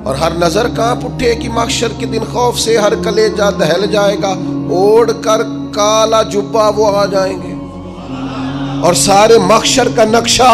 اور ہر نظر کانپ اٹھے کہ محشر کے دن خوف سے ہر کلیجہ دہل جائے گا، اوڑھ کر کالا جبہ وہ آ جائیں گے اور سارے محشر کا نقشہ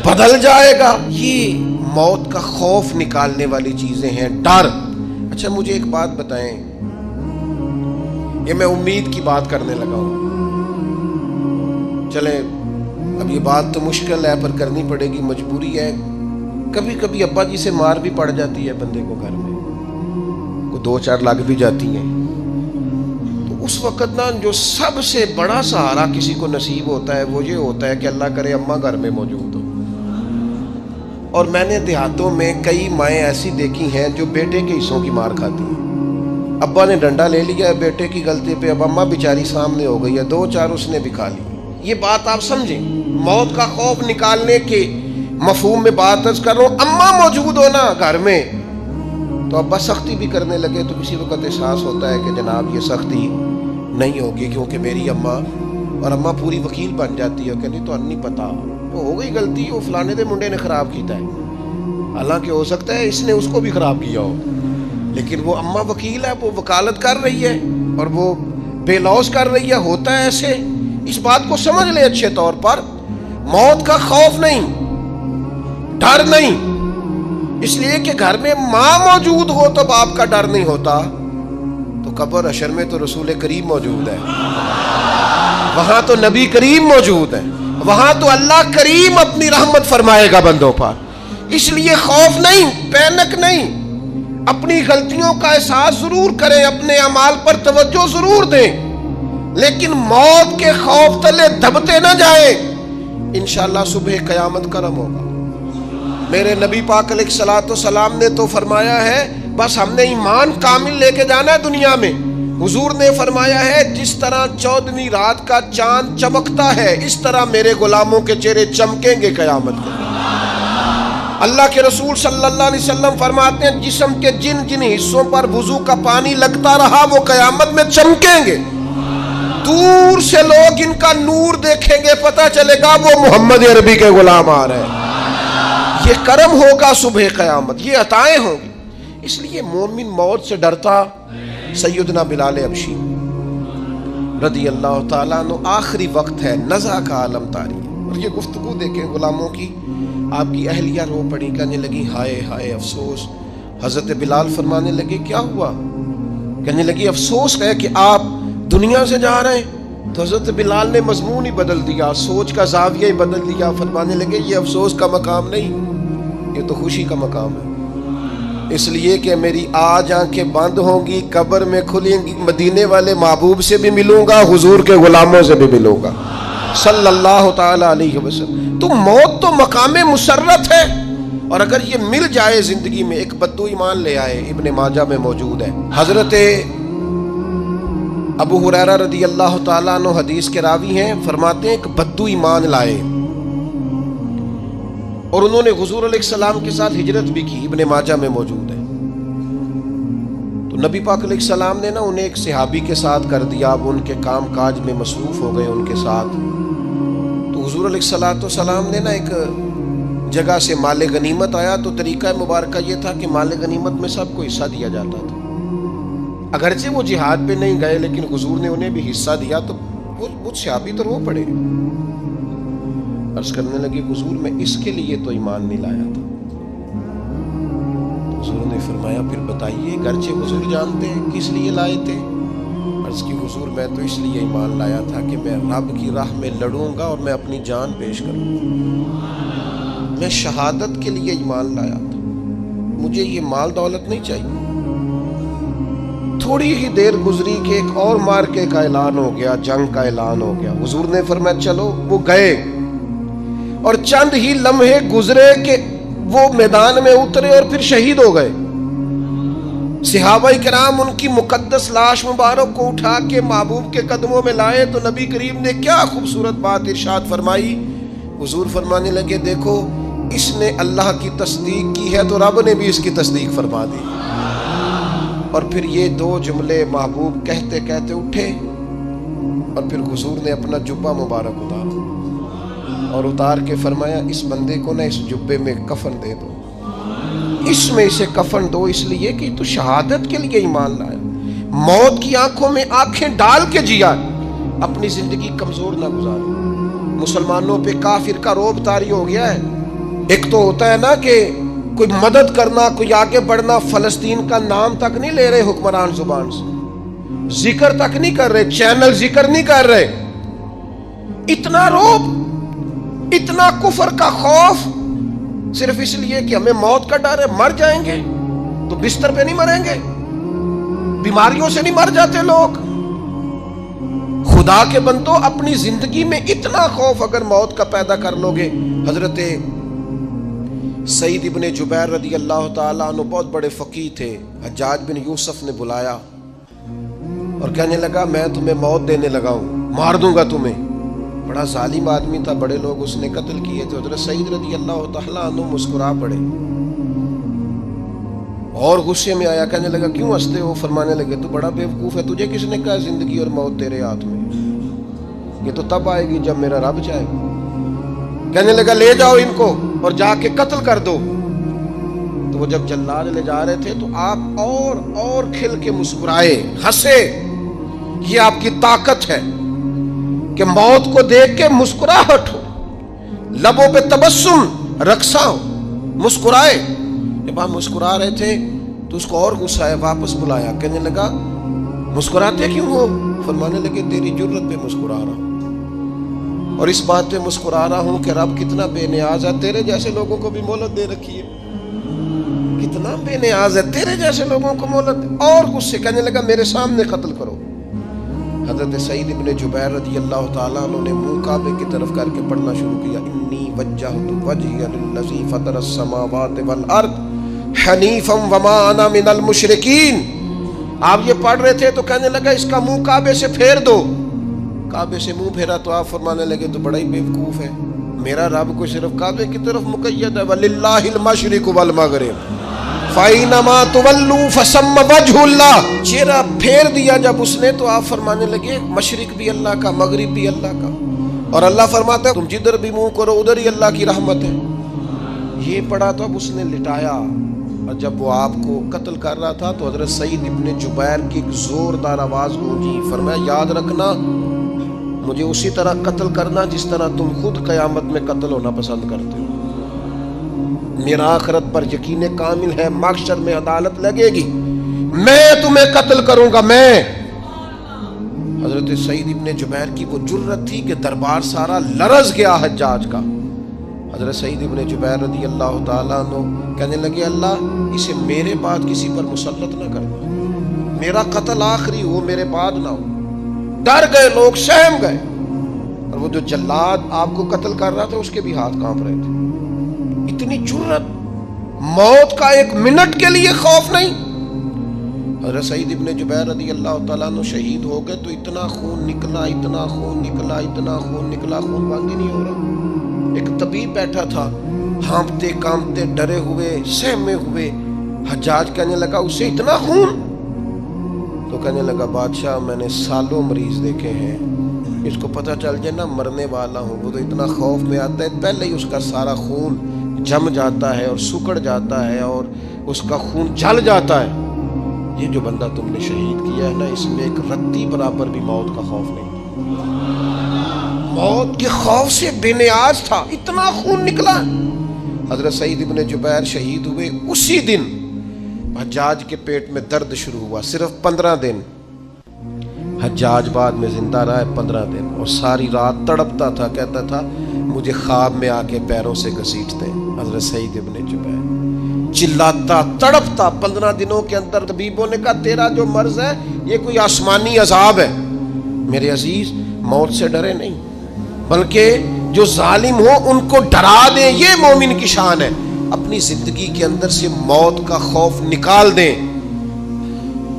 بدل جائے گا۔ یہ موت کا خوف نکالنے والی چیزیں ہیں، ڈر۔ اچھا مجھے ایک بات بتائیں، یہ میں امید کی بات کرنے لگا ہوں، چلیں اب یہ بات تو مشکل ہے پر کرنی پڑے گی، مجبوری ہے۔ کبھی کبھی ابا جی سے مار بھی پڑ جاتی ہے بندے کو، گھر میں کو 2-4 لگ بھی جاتی ہیں، تو اس وقت نا جو سب سے بڑا سہارا کسی کو نصیب ہوتا ہے وہ یہ ہوتا ہے کہ اللہ کرے اماں گھر میں موجود ہو۔ اور میں نے دیہاتوں میں کئی مائیں ایسی دیکھی ہیں جو بیٹے کے حصوں کی مار کھاتی ہیں، ابا نے ڈنڈا لے لیا ہے بیٹے کی غلطی پہ، اب اماں بیچاری سامنے ہو گئی ہے، 2-4 اس نے بھی کھا لی۔ یہ بات آپ سمجھیں، موت کا خوف نکالنے کے مفہوم میں بات عرض کر رہا ہوں۔ اماں موجود ہو نا گھر میں تو ابا سختی بھی کرنے لگے تو کسی وقت احساس ہوتا ہے کہ جناب یہ سختی نہیں ہوگی کیونکہ میری اماں، اور اماں پوری وکیل بن جاتی ہے کہ نہیں تو نہیں پتا، تو ہو گئی غلطی، وہ فلانے دے منڈے نے خراب کیتا ہے، حالانکہ ہو سکتا ہے اس نے اس کو بھی خراب کیا ہو، لیکن وہ اماں وکیل ہے، وہ وکالت کر رہی ہے اور وہ بے لوث کر رہی ہے۔ ہوتا ہے ایسے، اس بات کو سمجھ لے اچھے طور پر، موت کا خوف نہیں، ڈر نہیں، اس لیے کہ گھر میں ماں موجود ہو تو باپ کا ڈر نہیں ہوتا، تو قبر حشر میں تو رسول کریم موجود ہے، وہاں تو نبی کریم موجود ہے، وہاں تو اللہ کریم اپنی رحمت فرمائے گا بندوں پر۔ اس لیے خوف نہیں، پینک نہیں، اپنی غلطیوں کا احساس ضرور کریں، اپنے اعمال پر توجہ ضرور دیں، لیکن موت کے خوف تلے دبتے نہ جائیں۔ انشاءاللہ صبح قیامت کرم ہوگا۔ میرے نبی پاک علیہ الصلوۃ والسلام نے تو فرمایا ہے بس ہم نے ایمان کامل لے کے جانا ہے دنیا میں۔ حضور نے فرمایا ہے جس طرح 14ویں رات کا چاند چمکتا ہے اس طرح میرے غلاموں کے چہرے چمکیں گے قیامت کو۔ اللہ کے رسول صلی اللہ علیہ وسلم فرماتے ہیں جسم کے جن جن حصوں پر وضو کا پانی لگتا رہا وہ قیامت میں چمکیں گے، دور سے لوگ ان کا نور دیکھیں گے، پتہ چلے گا وہ محمد عربی کے غلام آ رہے ہیں۔ یہ کرم ہوگا صبح قیامت، یہ عطائیں ہوں گی۔ اس لیے مومن موت سے ڈرتا۔ سیدنا بلال حبشی رضی اللہ تعالیٰ عنہ، آخری وقت ہے، نزع کا عالم طاری ہے، اور یہ گفتگو دیکھیں غلاموں کی، آپ کی اہلیہ رو پڑی، کہنے لگی ہائے ہائے افسوس۔ حضرت بلال فرمانے لگے کیا ہوا؟ کہنے لگی افسوس ہے کہ آپ دنیا سے جا رہے ہیں۔ تو حضرت بلال نے مضمون ہی بدل دیا، سوچ کا زاویہ ہی بدل دیا، فرمانے لگے یہ افسوس کا مقام نہیں، یہ تو خوشی کا مقام ہے، اس لیے کہ میری آج آنکھیں بند ہوں گی، قبر میں کھلیں گی، مدینے والے محبوب سے بھی ملوں گا، حضور کے غلاموں سے بھی ملوں گا صلی اللہ تعالی علیہ وسلم۔ تو موت تو مقام مسرت ہے، اور اگر یہ مل جائے زندگی میں، ایک بدو ایمان لے آئے، ابن ماجہ میں موجود ہے، حضرت ابو ہریرہ رضی اللہ تعالیٰ عنہ حدیث کے راوی ہیں، فرماتے ہیں ایک بدو ایمان لائے اور انہوں نے حضور علیہ السلام کے ساتھ ہجرت بھی کی، ابن ماجہ میں موجود ہے۔ تو نبی پاک علیہ السلام نے نا انہیں ایک صحابی کے ساتھ کر دیا، اب ان کے کام کاج میں مصروف ہو گئے ان کے ساتھ۔ تو حضور علیہ السلام نے نا ایک جگہ سے مال غنیمت آیا، تو طریقہ مبارکہ یہ تھا کہ مال غنیمت میں سب کو حصہ دیا جاتا تھا، اگرچہ وہ جہاد پہ نہیں گئے لیکن حضور نے انہیں بھی حصہ دیا، تو وہ صحابی تو رو پڑے، عرض کرنے لگے حضور میں اس کے لیے تو ایمان نہیں لایا تھا۔ تو حضور نے فرمایا پھر بتائیے، گرچہ حضور جانتے ہیں کس لیے لائے تھے؟ عرض کی حضور میں تو اس لیے ایمان لایا تھا کہ میں رب کی راہ میں لڑوں گا اور میں اپنی جان پیش کروں گا، میں شہادت کے لیے ایمان لایا تھا، مجھے یہ مال دولت نہیں چاہیے۔ تھوڑی ہی دیر گزری کہ ایک اور مارکے کا اعلان ہو گیا، جنگ کا اعلان ہو گیا۔ حضور نے فرمایا چلو، وہ گئے اور چند ہی لمحے گزرے کہ وہ میدان میں اترے اور پھر شہید ہو گئے۔ صحابہ کرام ان کی مقدس لاش مبارک کو اٹھا کے محبوب کے قدموں میں لائے تو نبی کریم نے کیا خوبصورت بات ارشاد فرمائی۔ حضور فرمانے لگے دیکھو اس نے اللہ کی تصدیق کی ہے تو رب نے بھی اس کی تصدیق فرما دی۔ اور پھر یہ دو جملے محبوب کہتے کہتے اٹھے اور پھر حضور نے اپنا جبہ مبارک اتارا اور اتار کے فرمایا اس بندے کو نا اس جبے میں کفن دے دو، اس میں اسے کفن دو، اس لیے کہ تو شہادت کے لیے ایمان لایا، موت کی آنکھوں میں آنکھیں ڈال کے جیا، اپنی زندگی کمزور نہ گزارو۔ مسلمانوں پہ کافر کا روب طاری ہو گیا ہے۔ ایک تو ہوتا ہے نا کہ کوئی مدد کرنا، کوئی آگے بڑھنا، فلسطین کا نام تک نہیں لے رہے حکمران زبان سے، ذکر تک نہیں کر رہے، چینل ذکر نہیں کر رہے۔ اتنا روب، اتنا کفر کا خوف، صرف اس لیے کہ ہمیں موت کا ڈر ہے، مر جائیں گے تو بستر پہ نہیں مریں گے، بیماریوں سے نہیں مر جاتے لوگ۔ خدا کے بندو، اپنی زندگی میں اتنا خوف اگر موت کا پیدا کر لو گے۔ حضرت سعید ابن جبیر رضی اللہ تعالیٰ عنہ بہت بڑے فقیہ تھے، حجاج بن یوسف نے بلایا اور کہنے لگا میں تمہیں موت دینے لگا ہوں، مار دوں گا تمہیں۔ بڑا ظالم آدمی تھا، بڑے لوگ اس نے قتل کیے تھے۔ حضرت سعید رضی اللہ تعالیٰ عنہ مسکرا پڑے اور غصے میں آیا، کہنے لگا کیوں ہنستے ہو؟ فرمانے لگے تو بڑا بیوقوف ہے، تجھے کس نے کہا زندگی اور موت تیرے ہاتھ میں؟ یہ تو تب آئے گی جب میرا رب چاہے گا۔ کہنے لگا لے جاؤ ان کو اور جا کے قتل کر دو۔ تو وہ جب جلاد لے جا رہے تھے تو آپ اور کھل کے مسکرائے، ہنسے۔ یہ آپ کی طاقت ہے کہ موت کو دیکھ کے مسکراہٹ ہو، لبوں پہ تبسم، رقصہ ہو، مسکرائے۔ جب آپ مسکرا رہے تھے تو اس کو اور غصہ ہے، واپس بلایا، کہنے لگا مسکراتے کیوں ہو؟ فرمانے لگے تیری جرت پہ مسکرا رہا ہوں، اور اس بات پہ مسکرا رہا ہوں کہ رب کتنا بے نیاز ہے، تیرے جیسے لوگوں کو بھی مہلت دے رکھی ہے، کتنا بے نیاز ہے، تیرے جیسے لوگوں کو مہلت۔ اور غصے، کہنے لگا میرے سامنے قتل کرو۔ حضرت سعید ابن جبیر رضی اللہ تعالیٰ عنہ نے منہ کعبے کی طرف کر کے پڑھنا شروع کیا، انی وجہت وجہی للذی فطر السماوات والارض حنیفا وما انا من المشرکین۔ آپ یہ پڑھ رہے تھے تو کہنے لگا اس کا منہ کعبے سے پھیر دو۔ کعبے سے منہ پھیرا تو آپ فرمانے لگے تو بڑا ہی بیوقوف ہے، میرا رب کو صرف کعبے کی طرف مقید ہے، وَلِلَّهِ الْمَشْرِقُ وَالْمَغْرِبُ فَأَيْنَمَا تُوَلُّوا فَثَمَّ وَجْهُ اللَّهِ۔ چہرہ پھیر دیا جب اس نے تو آپ فرمانے لگے مشرق بھی اللہ کا، مغرب بھی اللہ کا، اور اللہ فرماتا ہے تم جدھر بھی منہ کرو ادھر ہی اللہ کی رحمت ہے۔ یہ پڑھا تو اب اس نے لٹایا، اور جب وہ آپ کو قتل کر رہا تھا تو حضرت سعید ابن جبیر کی ایک زوردار آواز گونجی، فرمایا یاد رکھنا مجھے اسی طرح قتل کرنا جس طرح تم خود قیامت میں قتل ہونا پسند کرتے ہو۔ میرا آخرت پر یقین کامل ہے، محشر میں عدالت لگے گی، میں تمہیں قتل کروں گا میں۔ حضرت سعید ابن جبیر کی وہ جرت تھی کہ دربار سارا لرز گیا حجاج کا۔ حضرت سعید ابن جبیر رضی اللہ تعالیٰ عنہ کہنے لگے اللہ اسے میرے بعد کسی پر مسلط نہ کرنا، میرا قتل آخری ہو، میرے بعد نہ ہو۔ ڈر گئے لوگ، سہم گئے، اور وہ جو جلاد آپ کو قتل کر رہا تھا اس کے بھی ہاتھ کانپ رہے تھے۔ اتنی جرت، موت کا ایک منٹ کے لیے خوف نہیں۔ حضرت سعید ابن جبیر رضی اللہ تعالیٰ عنہ شہید ہو گئے تو اتنا خون نکلا، اتنا خون نکلا، اتنا خون نکلا، خون بند ہی نہیں ہو رہا۔ ایک طبیب بیٹھا تھا، ہانپتے کانپتے ڈرے ہوئے، سہمے ہوئے۔ حجاج کہنے لگا اسے اتنا خون؟ تو کہنے لگا بادشاہ میں نے سالوں مریض دیکھے ہیں، اس کو پتہ چل جائے نا مرنے والا ہوں وہ تو اتنا خوف میں آتا ہے، پہلے ہی اس کا سارا خون جم جاتا ہے اور سکڑ جاتا ہے اور اس کا خون جل جاتا ہے۔ یہ جو بندہ تم نے شہید کیا ہے نا اس میں ایک رتی برابر بھی موت کا خوف نہیں، موت کے خوف سے بے نیاز تھا، اتنا خون نکلا۔ حضرت سعید ابن جبیر شہید ہوئے اسی دن حجاج کے پیٹ میں درد شروع ہوا، صرف 15 دن حجاج بعد میں زندہ رہا ہے، 15 دن، اور ساری رات تڑپتا تھا، کہتا تھا مجھے خواب میں آ کے پیروں سے گھسیٹتے۔ حضرت سعید ابن جبیر چلاتا تڑپتا، 15 دنوں کے اندر طبیبوں نے کہا تیرا جو مرض ہے یہ کوئی آسمانی عذاب ہے۔ میرے عزیز موت سے ڈرے نہیں، بلکہ جو ظالم ہو ان کو ڈرا دیں، یہ مومن کی شان ہے۔ اپنی زندگی کے اندر سے موت کا خوف نکال دیں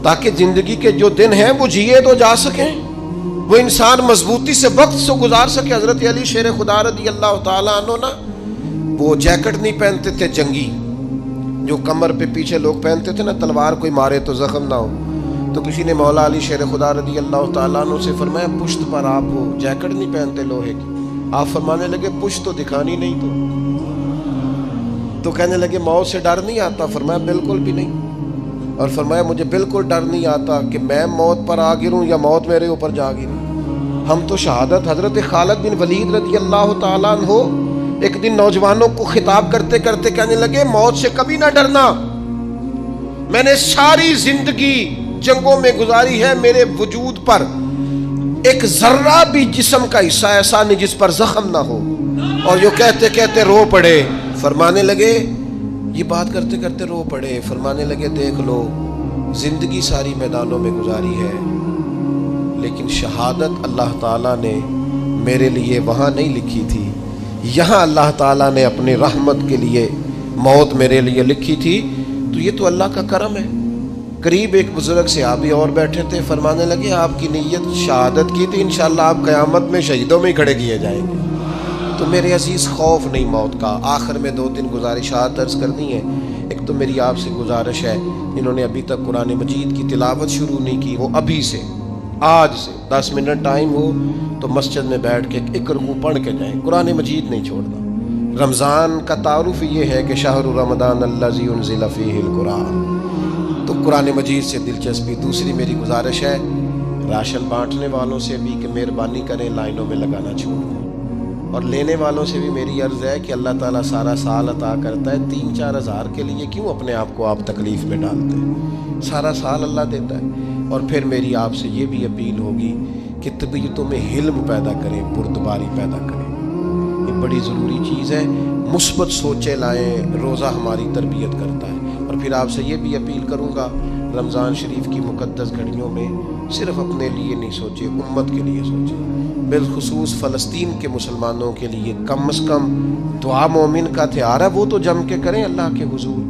تاکہ زندگی کے جو دن ہیں وہ جیے تو جا سکیں، وہ انسان مضبوطی سے وقت سے گزار سکے۔ حضرت علی شیر خدا رضی اللہ تعالیٰ عنہ نا وہ جیکٹ نہیں پہنتے تھے جنگی، جو کمر پہ پیچھے لوگ پہنتے تھے نا تلوار کوئی مارے تو زخم نہ ہو، تو کسی نے مولا علی شیر خدا رضی اللہ تعالیٰ عنہ سے فرمایا پشت پر آپ وہ جیکٹ نہیں پہنتے لوہے کی؟ آپ فرمانے لگے پشت تو دکھانی نہیں، تو تو کہنے لگے موت سے ڈر نہیں آتا؟ فرمایا بالکل بھی نہیں. اور فرمایا مجھے بالکل ڈر نہیں آتا کہ میں موت پر آ گروں یا موت میرے اوپر جا گرے. ہم تو شہادت حضرت خالد بن ولید رضی اللہ تعالیٰ عنہ ایک دن نوجوانوں کو خطاب کرتے کرتے کہنے لگے موت سے کبھی نہ ڈرنا. میں نے ساری زندگی جنگوں میں گزاری ہے، میرے وجود پر ایک ذرہ بھی جسم کا حصہ ایسا نہیں جس پر زخم نہ ہو. اور جو کہتے کہتے رو پڑے. فرمانے لگے، یہ بات کرتے کرتے رو پڑے. فرمانے لگے دیکھ لو زندگی ساری میدانوں میں گزاری ہے، لیکن شہادت اللہ تعالیٰ نے میرے لیے وہاں نہیں لکھی تھی، یہاں اللہ تعالیٰ نے اپنی رحمت کے لیے موت میرے لیے لکھی تھی. تو یہ تو اللہ کا کرم ہے. قریب ایک بزرگ صحابی اور بیٹھے تھے. فرمانے لگے آپ کی نیت شہادت کی تھی، انشاءاللہ آپ قیامت میں شہیدوں میں ہی کھڑے کیے جائیں گے. تو میرے عزیز خوف نہیں موت کا. آخر میں 2-3 گزارشات عرض کرنی ہے. ایک تو میری آپ سے گزارش ہے، جنہوں نے ابھی تک قرآن مجید کی تلاوت شروع نہیں کی وہ ابھی سے آج سے 10 منٹ ٹائم ہو تو مسجد میں بیٹھ کے ایک رکوع پڑھ کے جائیں. قرآن مجید نہیں چھوڑنا. رمضان کا تعارف یہ ہے کہ شہر رمضان الذی انزل فیہ القرآن. تو قرآن مجید سے دلچسپی. دوسری میری گزارش ہے راشن بانٹنے والوں سے بھی کہ مہربانی کریں لائنوں میں لگانا چھوڑ دیں، اور لینے والوں سے بھی میری عرض ہے کہ اللہ تعالیٰ سارا سال عطا کرتا ہے، 3-4 ہزار کے لیے کیوں اپنے آپ کو آپ تکلیف میں ڈالتے ہیں؟ سارا سال اللہ دیتا ہے. اور پھر میری آپ سے یہ بھی اپیل ہوگی کہ طبیعتوں میں حلم پیدا کریں، بردباری پیدا کریں. یہ بڑی ضروری چیز ہے. مثبت سوچیں لائیں. روزہ ہماری تربیت کرتا ہے. اور پھر آپ سے یہ بھی اپیل کروں گا رمضان شریف کی مقدس گھڑیوں میں صرف اپنے لیے نہیں سوچیں، امت کے لیے سوچیں. بالخصوص فلسطین کے مسلمانوں کے لیے کم از کم دعا مومن کا ہتھیار ہے، وہ تو جم کے کریں اللہ کے حضور.